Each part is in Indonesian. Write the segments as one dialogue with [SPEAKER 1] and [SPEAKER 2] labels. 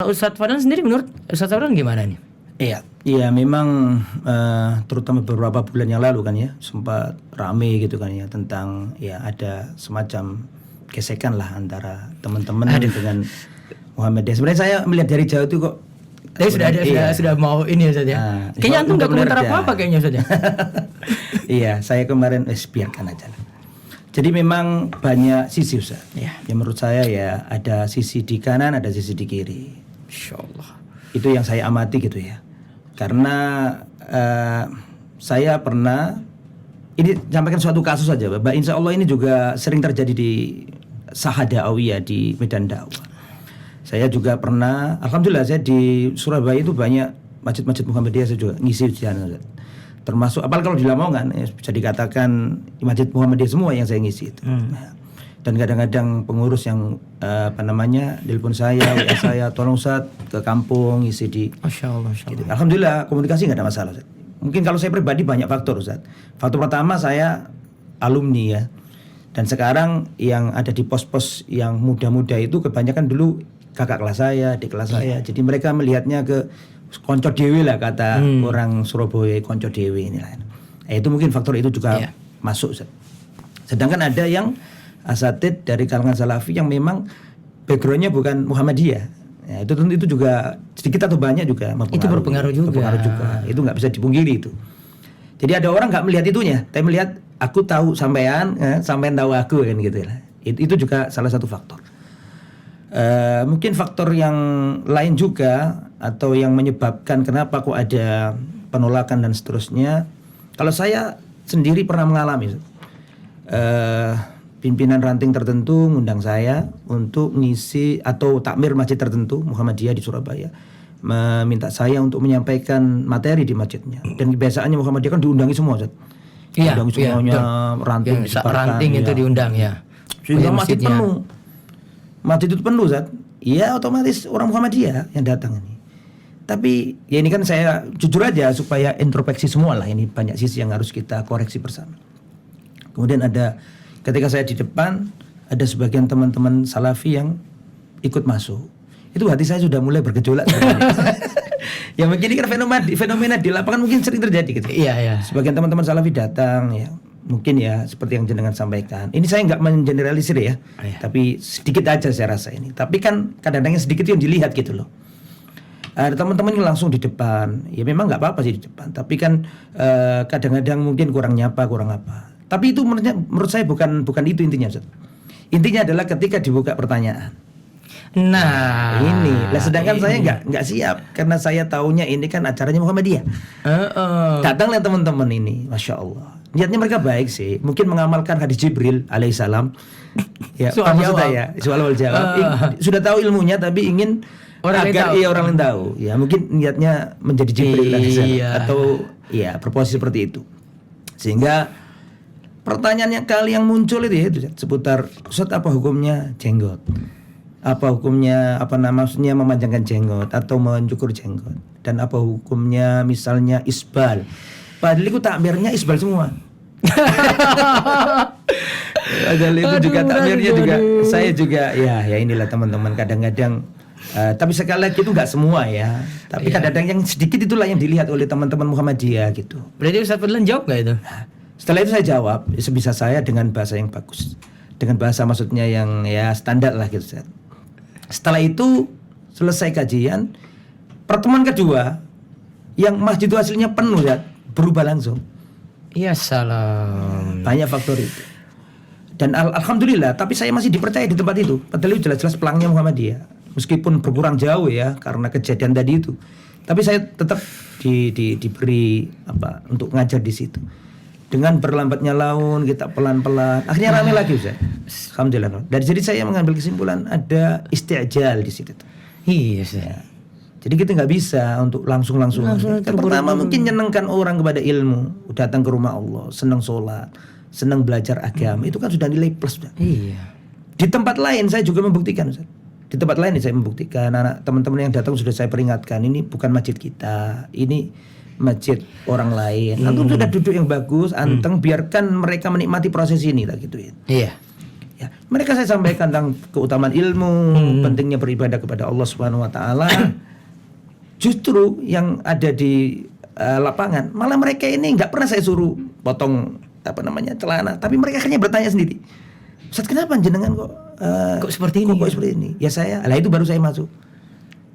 [SPEAKER 1] Ustadz Fadlan sendiri, menurut Ustadz Fadlan gimana nih?
[SPEAKER 2] Iya memang terutama beberapa bulan yang lalu kan ya sempat rame gitu kan ya tentang ya ada semacam gesekan lah antara teman-teman dengan Muhammadiyah. Sebenarnya saya melihat dari jauh itu kok.
[SPEAKER 1] Sudah mau ini Ustadz ya. Kayaknya antum nggak komentar apa-apa kayaknya Ustadz ya.
[SPEAKER 2] Iya, saya kemarin biarkan aja lah. Jadi memang banyak sisi Ustaz.
[SPEAKER 1] Ya.
[SPEAKER 2] Ya menurut saya ya ada sisi di kanan, ada sisi di kiri.
[SPEAKER 1] Insyaallah.
[SPEAKER 2] Itu yang saya amati gitu ya. Karena saya pernah ini sampaikan suatu kasus saja, Bapak. Insya Allah ini juga sering terjadi di Saha Da'awiyah di Medan Dakwah. Saya juga pernah, alhamdulillah saya di Surabaya itu banyak masjid-masjid Muhammadiyah saya juga ngisi di sana. Termasuk apalagi kalau di Lamongan bisa dikatakan masjid Muhammadiyah semua yang saya ngisi itu. Nah, dan kadang-kadang pengurus yang telepon saya, WA saya, tolong Ustaz ke kampung ngisi di.
[SPEAKER 1] Masya Allah.
[SPEAKER 2] Gitu. Alhamdulillah komunikasi nggak ada masalah Ustaz. Mungkin kalau saya pribadi banyak faktor Ustaz. Faktor pertama saya alumni ya. Dan sekarang yang ada di pos-pos yang muda-muda itu kebanyakan dulu kakak kelas saya, adik kelas saya. Jadi mereka melihatnya ke konco dewi lah kata orang Surabaya, konco dewi inilah. Itu mungkin faktor itu juga masuk Ustaz. Sedangkan ada yang asatid dari kalangan salafi yang memang backgroundnya bukan Muhammadiyah. Ya, itu tentu itu juga sedikit atau banyak juga
[SPEAKER 1] itu berpengaruh juga.
[SPEAKER 2] Itu nggak bisa dipungkiri itu. Jadi ada orang nggak melihat itunya, tapi melihat aku tahu sampean, sampean tahu aku kan gitu lah. Itu juga salah satu faktor. Mungkin faktor yang lain juga atau yang menyebabkan kenapa kok ada penolakan dan seterusnya. Kalau saya sendiri pernah mengalami pimpinan ranting tertentu ngundang saya untuk ngisi atau takmir masjid tertentu Muhammadiyah di Surabaya, meminta saya untuk menyampaikan materi di masjidnya. Dan kebiasaannya Muhammadiyah kan diundangi semua Ustaz. Diundangi semuanya, ranting
[SPEAKER 1] ranting itu diundang ya.
[SPEAKER 2] Sehingga masjid penuh. Masjid itu penuh Ustaz. Ya otomatis orang Muhammadiyah yang datang ini. Tapi ya ini kan saya jujur aja supaya introspeksi semua lah, ini banyak sisi yang harus kita koreksi bersama. Kemudian ada ketika saya di depan ada sebagian teman-teman salafi yang ikut masuk. Itu hati saya sudah mulai bergejolak. Ya mungkin ini kan fenomena di lapangan mungkin sering terjadi gitu.
[SPEAKER 1] Iya.
[SPEAKER 2] Sebagian teman-teman salafi datang ya, mungkin ya seperti yang jenengan sampaikan. Ini saya nggak mengeneralisir ya, tapi sedikit aja saya rasa ini. Tapi kan kadang-kadang yang sedikit yang dilihat gitu loh. Ada teman-teman yang langsung di depan, ya memang nggak apa-apa sih di depan. Tapi kan kadang-kadang mungkin kurang nyapa, kurang apa. Tapi itu menurut saya bukan itu intinya Ustaz. Intinya adalah ketika dibuka pertanyaan.
[SPEAKER 1] Nah
[SPEAKER 2] ini lah, sedangkan saya nggak siap karena saya taunya ini kan acaranya Muhammadiyah. Datanglah teman-teman ini, masya Allah. Niatnya mereka baik sih, mungkin mengamalkan hadis Jibril alaihissalam. Ya,
[SPEAKER 1] soal
[SPEAKER 2] jawab. Sudah tahu ilmunya tapi ingin orang lain tahu. Ya mungkin niatnya menjadi Jibril atau ya berposisi seperti itu. Sehingga pertanyaannya kali yang muncul itu seputar Ustaz apa hukumnya jenggot? Apa hukumnya maksudnya memanjangkan jenggot atau mencukur jenggot, dan apa hukumnya misalnya isbal. Padahal itu takmirnya isbal semua. Padahal itu juga takmirnya juga saya juga ya inilah teman-teman kadang-kadang tapi sekali lagi itu nggak semua ya. Tapi kadang-kadang yang sedikit itulah yang dilihat oleh teman-teman Muhammadiyah gitu.
[SPEAKER 1] Berarti Ustaz Fadlan jawab nggak itu?
[SPEAKER 2] Setelah itu saya jawab sebisa saya dengan bahasa yang bagus, dengan bahasa maksudnya yang ya standar lah gitu. Setelah itu selesai kajian, pertemuan kedua yang masjid itu hasilnya penuh ya, berubah langsung.
[SPEAKER 1] Iya salam.
[SPEAKER 2] Banyak faktor itu. Dan alhamdulillah, tapi saya masih dipercaya di tempat itu. Padahal itu jelas-jelas pelangnya Muhammadiyah. Meskipun berkurang jauh ya karena kejadian tadi itu. Tapi saya tetap diberi untuk ngajar di situ. Dengan berlambatnya laun kita pelan-pelan akhirnya ramai lagi Ustaz. Alhamdulillah. Dari jadi saya mengambil kesimpulan ada isti'jal di situ.
[SPEAKER 1] Iya Ustaz.
[SPEAKER 2] Jadi kita nggak bisa untuk langsung. Pertama mungkin nyenengkan orang kepada ilmu, datang ke rumah Allah, senang sholat, senang belajar agama, itu kan sudah nilai plus sudah.
[SPEAKER 1] Iya.
[SPEAKER 2] Di tempat lain saya juga membuktikan Ustaz. Di tempat lain saya membuktikan anak teman-teman yang datang sudah saya peringatkan, ini bukan masjid kita, ini masjid orang lain. Antum sudah duduk yang bagus, anteng, biarkan mereka menikmati proses ini lah gitu ya.
[SPEAKER 1] Iya.
[SPEAKER 2] Ya, mereka saya sampaikan tentang keutamaan ilmu, pentingnya beribadah kepada Allah Subhanahu wa taala. Justru yang ada di lapangan, malah mereka ini nggak pernah saya suruh potong celana, tapi mereka akhirnya bertanya sendiri, Ustaz, kenapa jenengan kok
[SPEAKER 1] seperti ini?
[SPEAKER 2] Kok seperti ini? Ya saya, itu baru saya masuk.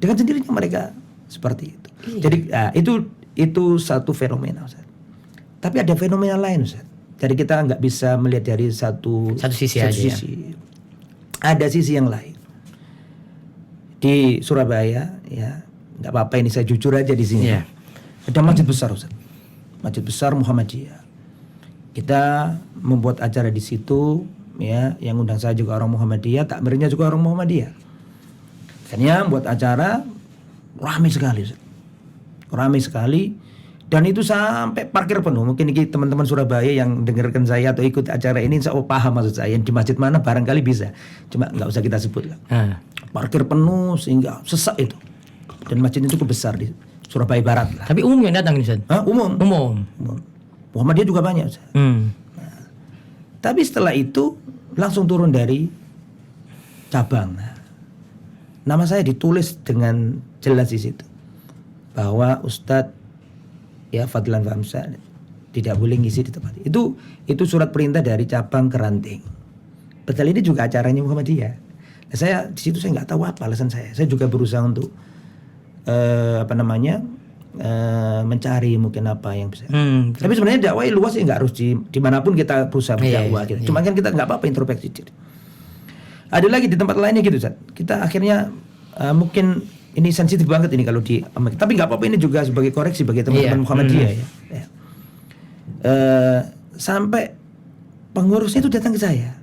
[SPEAKER 2] Dengan sendirinya mereka seperti itu. Jadi itu satu fenomena, Ustaz. Tapi ada fenomena lain, Ustaz. Jadi kita nggak bisa melihat dari satu
[SPEAKER 1] sisi aja. Ya.
[SPEAKER 2] Ada sisi yang lain. Di Surabaya, ya nggak apa-apa ini saya jujur aja di sini.
[SPEAKER 1] Yeah.
[SPEAKER 2] Ada masjid besar, Ustaz. Masjid besar Muhammadiyah. Kita membuat acara di situ, ya, yang undang saya juga orang Muhammadiyah, takmirnya juga orang Muhammadiyah. Akhirnya buat acara ramai sekali, Ustaz. Ramai sekali. Dan itu sampai parkir penuh. Mungkin ini teman-teman Surabaya yang dengarkan saya atau ikut acara ini insya Allah paham maksud saya. Di masjid mana barangkali bisa. Cuma nggak usah kita sebut lah. Parkir penuh sehingga sesak itu. Dan masjid itu cukup besar di Surabaya Barat lah.
[SPEAKER 1] Tapi umum yang datang Ustaz?
[SPEAKER 2] Umum. Muhammadiyah juga banyak, Ustaz. Nah, tapi setelah itu langsung turun dari cabang. Nama saya ditulis dengan jelas di situ. Bahwa Ustadz ya Fadlan Famsa tidak boleh ngisi di tempat itu surat perintah dari cabang ke Ranting. Padahal ini juga acaranya Muhammadiyah. Nah, saya di situ saya nggak tahu apa alasan saya. Saya juga berusaha untuk mencari mungkin apa yang bisa. Tapi sebenarnya dakwah luas ya, nggak harus dimanapun kita berusaha berdakwah. Gitu. Cuma kan kita nggak apa-apa introspeksi diri. Ada lagi di tempat lainnya gitu, Ustaz. Kita akhirnya mungkin ini sensitif banget ini kalau di Amerika. Tapi nggak apa-apa, ini juga sebagai koreksi bagi teman-teman Muhammadiyah ya. Sampai pengurusnya itu datang ke saya.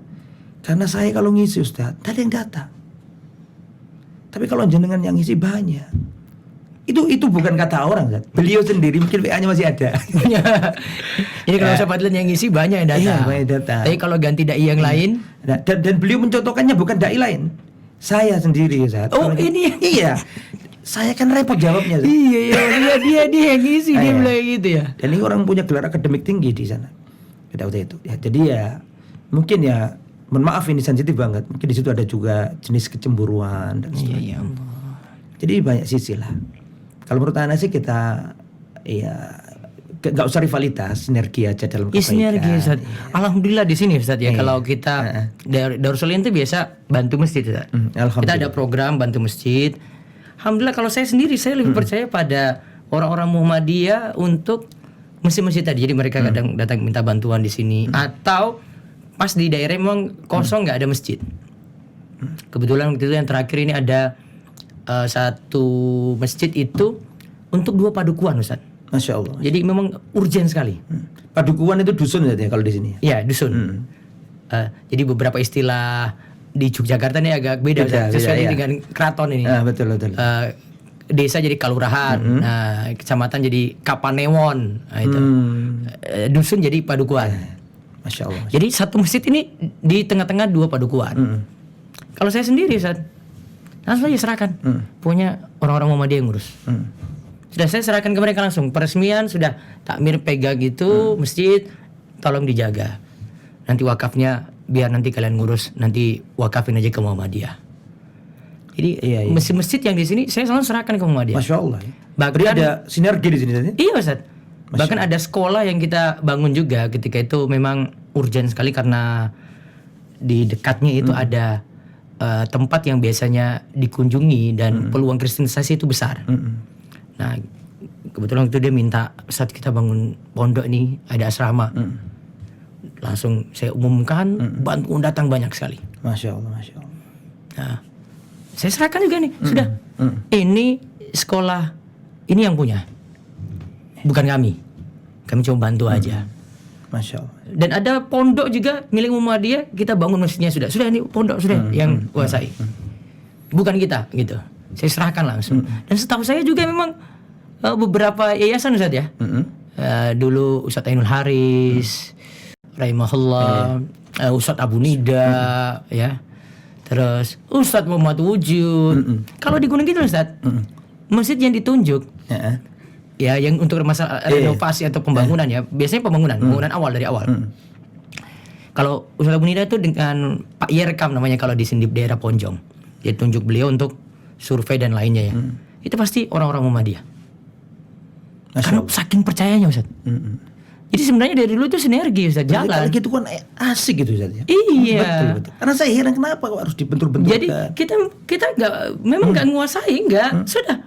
[SPEAKER 2] Karena saya kalau ngisi, Ustaz, tak ada yang datang. Tapi kalau jenengan yang ngisi banyak. Itu bukan kata orang, Ustaz. Beliau sendiri mungkin WA-nya masih ada.
[SPEAKER 1] Ini kalau Ustaz Fadlan yang ngisi banyak yang datang.
[SPEAKER 2] Iya, banyak datang.
[SPEAKER 1] Tapi kalau ganti dai yang lain,
[SPEAKER 2] dan beliau mencontohkannya bukan dai lain. Saya sendiri, Ustaz.
[SPEAKER 1] Ini
[SPEAKER 2] iya. Saya kan repot jawabnya, Ustaz.
[SPEAKER 1] Iya, dia yang ngisi, dia bilang gitu ya.
[SPEAKER 2] Dan ini orang punya gelar akademik tinggi di sana. Itu. Ya, jadi ya mungkin ya, mohon maaf ini sensitif banget. Mungkin di situ ada juga jenis kecemburuan dan sebagainya. Jadi banyak sisi lah. Kalau menurut Anda sih kita nggak usah rivalitas, sinergi aja dalam kebaikan.
[SPEAKER 1] Sinergi, Ustaz. Alhamdulillah di sini, Ustaz ya. Kalau kita Darussalim itu biasa bantu masjid, Ustaz. Kita ada program bantu masjid. Alhamdulillah kalau saya sendiri saya lebih percaya pada orang-orang Muhammadiyah untuk masjid-masjid tadi. Jadi mereka kadang datang minta bantuan di sini atau pas di daerah memang kosong nggak ada masjid. Kebetulan waktu itu yang terakhir ini ada satu masjid itu untuk 2 padukuan, Ustaz.
[SPEAKER 2] Masya Allah.
[SPEAKER 1] Jadi memang urgen sekali.
[SPEAKER 2] Padukuan itu dusun ya kalau di sini.
[SPEAKER 1] Iya, dusun. Jadi beberapa istilah di Yogyakarta ini agak beda sesuai dengan keraton ini.
[SPEAKER 2] Betul.
[SPEAKER 1] Desa jadi kalurahan, kecamatan jadi kapanewon, itu. Dusun jadi padukuan.
[SPEAKER 2] Masya Allah.
[SPEAKER 1] Jadi satu masjid ini di tengah-tengah 2 padukuan. Kalau saya sendiri, Ustaz, langsung aja serahkan. Punya orang-orang Muhammadiyah yang ngurus. Sudah saya serahkan ke mereka langsung. Peresmian sudah takmir pegang gitu, masjid tolong dijaga. Nanti wakafnya biar nanti kalian ngurus, nanti wakafin aja ke Muhammadiyah. Jadi masjid-masjid yang di sini saya selalu serahkan ke Muhammadiyah.
[SPEAKER 2] Masya Allah.
[SPEAKER 1] Bahkan
[SPEAKER 2] ada sinergi di sini.
[SPEAKER 1] Iya, Ustaz. Bahkan ada sekolah yang kita bangun juga ketika itu memang urgen sekali karena di dekatnya itu ada tempat yang biasanya dikunjungi dan peluang kristenisasi itu besar. Nah, kebetulan waktu dia minta saat kita bangun pondok ini ada asrama. Langsung saya umumkan, bantu datang banyak sekali.
[SPEAKER 2] Masya Allah.
[SPEAKER 1] Nah, saya serahkan juga nih, sudah. Ini sekolah, ini yang punya. Bukan kami. Kami cuma bantu aja.
[SPEAKER 2] Masya Allah.
[SPEAKER 1] Dan ada pondok juga milik Muhammadiyah, kita bangun masjidnya sudah. Sudah ini pondok sudah yang kuasai. Bukan kita gitu. Saya serahkan langsung. Dan setahu saya juga memang beberapa yayasan, Ustaz ya. Dulu Ustaz Ainul Haris, rahimahullah, Ustaz Abu Nida, ya. Terus Ustaz Muhammad Wujud. Kalau di Gunung Kidul, Ustaz, masjid yang ditunjuk, ya yang untuk masalah renovasi atau pembangunan ya, biasanya pembangunan awal dari awal. Kalau Ustaz Abu Nida itu dengan Pak Yerkam namanya kalau di sini di daerah Ponjong. Dia tunjuk beliau untuk survei dan lainnya ya. Itu pasti orang-orang Muhammadiyah. Karena saking percayanya Ustaz. Jadi sebenarnya dari dulu itu sinergi Ustaz, jalan.
[SPEAKER 2] Kalau gitu kan asik gitu Ustaz ya.
[SPEAKER 1] Iya.
[SPEAKER 2] Betul. Karena saya heran kenapa kok harus dibentur-benturkan.
[SPEAKER 1] Jadi kita memang nggak nguasai, sudah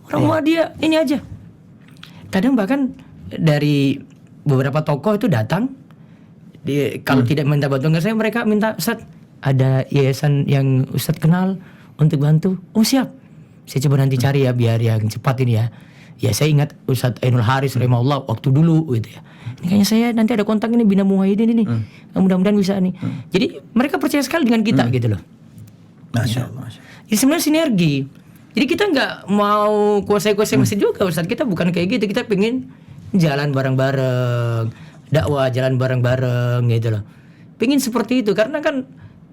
[SPEAKER 1] orang Muhammadiyah ini aja. Kadang bahkan dari beberapa tokoh itu datang, kalau tidak minta bantuan ke saya, mereka minta, Ustaz ada yayasan yang Ustaz kenal untuk bantu. Oh siap, saya coba nanti cari ya biar yang cepat ini ya. Ya saya ingat Ustaz Ainul Haris rahimahullah waktu dulu gitu ya. Ini kayaknya saya nanti ada kontak ini Bina Muwahhidin ini. Mudah-mudahan bisa nih. Jadi mereka percaya sekali dengan kita gitu loh.
[SPEAKER 2] Masya Allah.
[SPEAKER 1] Jadi sebenarnya sinergi. Jadi kita nggak mau kuasai-kuasai masjid juga Ustaz. Kita bukan kayak gitu. Kita pengen jalan bareng-bareng, dakwah jalan bareng-bareng gitu loh. Pengen seperti itu karena kan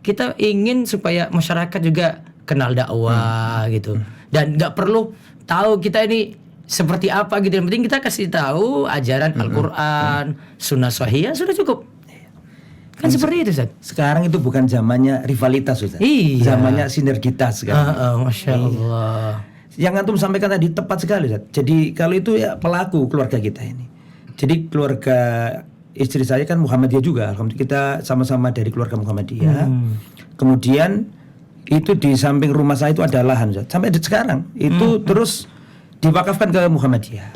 [SPEAKER 1] kita ingin supaya masyarakat juga kenal dakwah gitu. Dan nggak perlu tahu kita ini seperti apa gitu. Yang penting kita kasih tahu ajaran Al-Quran, sunnah sahih, sudah cukup. Kan seperti itu Ustaz.
[SPEAKER 2] Sekarang itu bukan zamannya rivalitas Ustaz.
[SPEAKER 1] Iya.
[SPEAKER 2] Zamannya sinergitas sekarang.
[SPEAKER 1] Masya Allah.
[SPEAKER 2] Yang antum sampaikan tadi tepat sekali Ustaz. Jadi kalau itu ya pelaku keluarga kita ini. Jadi keluarga istri saya kan Muhammadiyah juga. Alhamdulillah kita sama-sama dari keluarga Muhammadiyah. Kemudian itu di samping rumah saya itu ada lahan Ustaz. Sampai sekarang itu terus diwakafkan ke Muhammadiyah.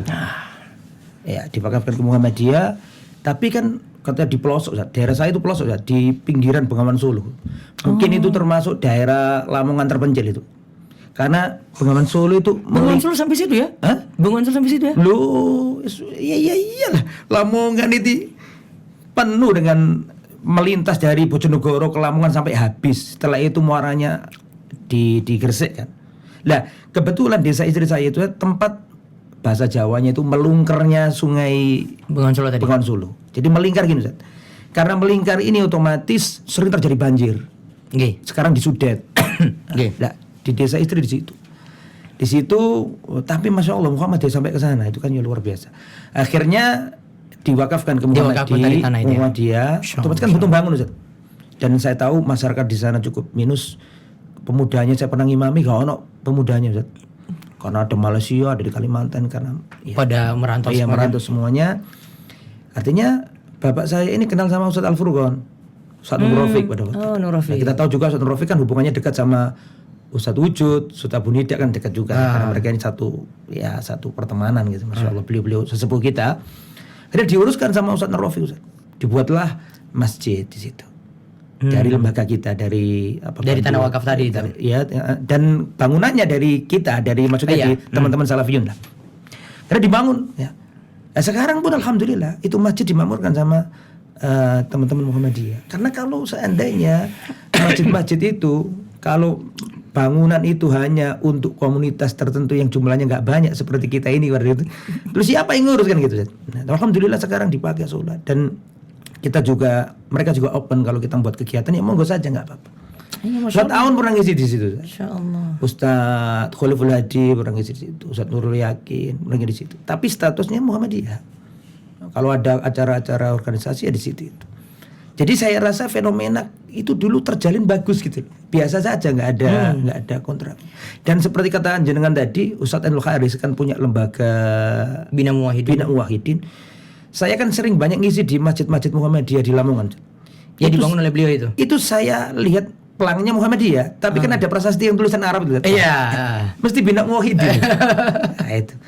[SPEAKER 2] Ya, diwakafkan ke Muhammadiyah. Tapi kan katanya di pelosok, Ustaz. Daerah saya itu pelosok, Ustaz, di pinggiran Bengawan Solo. Mungkin itu termasuk daerah Lamongan terpencil itu. Karena Bengawan Solo itu
[SPEAKER 1] Bengawan Solo sampai situ ya?
[SPEAKER 2] Hah?
[SPEAKER 1] Bengawan Solo sampai situ ya?
[SPEAKER 2] Loh, iyalah. Lamongan itu penuh dengan melintas dari Bojonegoro ke Lamongan sampai habis. Setelah itu muaranya di Gresik kan. Lah, kebetulan desa istri saya itu tempat bahasa Jawanya itu melungkernya sungai
[SPEAKER 1] Bengawan Solo tadi.
[SPEAKER 2] Bengawan Solo. Jadi melingkar gini Ustaz. Karena melingkar ini otomatis sering terjadi banjir.
[SPEAKER 1] Nggih.
[SPEAKER 2] Sekarang di Sudet.
[SPEAKER 1] Nggih.
[SPEAKER 2] Nah, di desa istri di situ. Di situ tapi Masya Allah Muhammadiyah sampai ke sana itu kan ya luar biasa. Akhirnya diwakafkan ke Muhammadiyah. Otomatis kan butuh bangun Ustaz. Dan saya tahu masyarakat di sana cukup minus. Pemudanya saya pernah ngimami gak ono pemudanya Ustaz. Karena ada Malaysia, ada di Kalimantan karena ya,
[SPEAKER 1] pada merantau
[SPEAKER 2] semuanya. Merantau semuanya. Artinya bapak saya ini kenal sama Ustaz Al-Furqan. Ustaz Nur Rafiq pada waktu itu.
[SPEAKER 1] Nur Rafiq.
[SPEAKER 2] Nah, kita tahu juga Ustaz Nur Rafiq kan hubungannya dekat sama Ustaz Wujud, Ustaz Abu Nida kan dekat juga karena mereka ini satu pertemanan gitu. Masya Allah beliau sesepuh kita. Akhirnya diuruskan sama Ustaz Nur Rafiq Ustaz. Dibuatlah masjid di situ. Dari lembaga kita dari
[SPEAKER 1] tanah wakaf tadi itu.
[SPEAKER 2] Ya, dan bangunannya dari kita, dari maksudnya di teman-teman Salafiyun lah. Karena dibangun ya. Nah, sekarang pun alhamdulillah itu masjid dimakmurkan sama teman-teman Muhammadiyah. Karena kalau seandainya masjid-masjid itu kalau bangunan itu hanya untuk komunitas tertentu yang jumlahnya nggak banyak seperti kita ini pada itu, terus siapa yang ngurus kan gitu. Nah, alhamdulillah sekarang dipakai sholat dan kita juga, mereka juga open kalau kita buat kegiatan ya monggo saja nggak apa-apa. Ustaz Aun pernah ngisi di situ.
[SPEAKER 1] Insyaallah.
[SPEAKER 2] Ustaz Khaliful Hadi pernah ngisi di situ. Ustaz Nurul Yakin pernah ngisi di situ. Tapi statusnya Muhammadiyah. Kalau ada acara-acara organisasi ya di situ itu. Jadi saya rasa fenomena itu dulu terjalin bagus gitu. Biasa saja nggak ada kontrak. Dan seperti kata jenengan tadi, Ustaz Ainul Haris kan punya lembaga
[SPEAKER 1] Bina Muwahhidin. Saya kan sering banyak ngisi di masjid-masjid Muhammadiyah di Lamongan. Ya dibangun oleh beliau itu.
[SPEAKER 2] Itu saya lihat pelangnya Muhammadiyah, tapi kan ada prasasti yang tulisan Arab itu.
[SPEAKER 1] Iya.
[SPEAKER 2] Mesti Bina Muwahhidin. Nah, itu.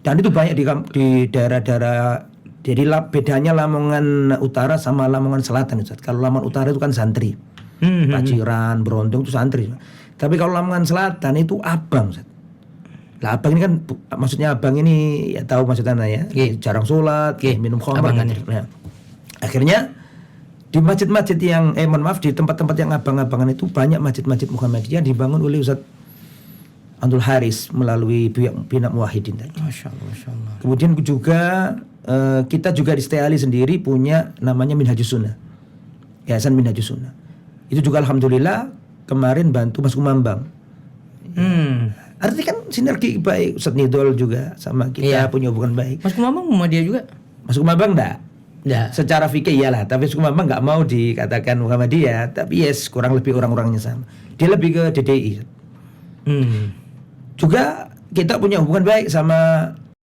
[SPEAKER 2] Dan itu banyak di daerah-daerah. Jadi bedanya Lamongan Utara sama Lamongan Selatan Ustaz. Kalau Lamongan Utara itu kan santri. Paciran, Brondong itu santri. Tapi kalau Lamongan Selatan itu abang Ustaz. Lah abang ini kan maksudnya abang ini ya tahu maksudnya ya, jarang sholat, minum khamar. Nah, akhirnya di masjid-masjid yang di tempat-tempat yang abang-abangan itu banyak masjid-masjid Muhammadiyah dibangun oleh Ustaz Abdul Haris melalui Bina Muwahhidin tadi.
[SPEAKER 1] Masya Allah.
[SPEAKER 2] Kemudian juga kita juga di Stiali sendiri punya namanya Minhajus Sunnah. Yayasan Minhajus Sunnah. Itu juga alhamdulillah kemarin bantu Mas Kumambang. Artinya kan sinergi baik. Ustaz Nidol juga sama kita punya hubungan baik.
[SPEAKER 1] Mas Kumambang Muhammadiyah juga?
[SPEAKER 2] Mas Kumambang enggak.
[SPEAKER 1] Ya.
[SPEAKER 2] Secara fikih iyalah, tapi memang nggak mau dikatakan Muhammadiyah, tapi yes kurang lebih orang-orangnya sama. Dia lebih ke DDI.
[SPEAKER 1] Hmm.
[SPEAKER 2] Juga kita punya hubungan baik sama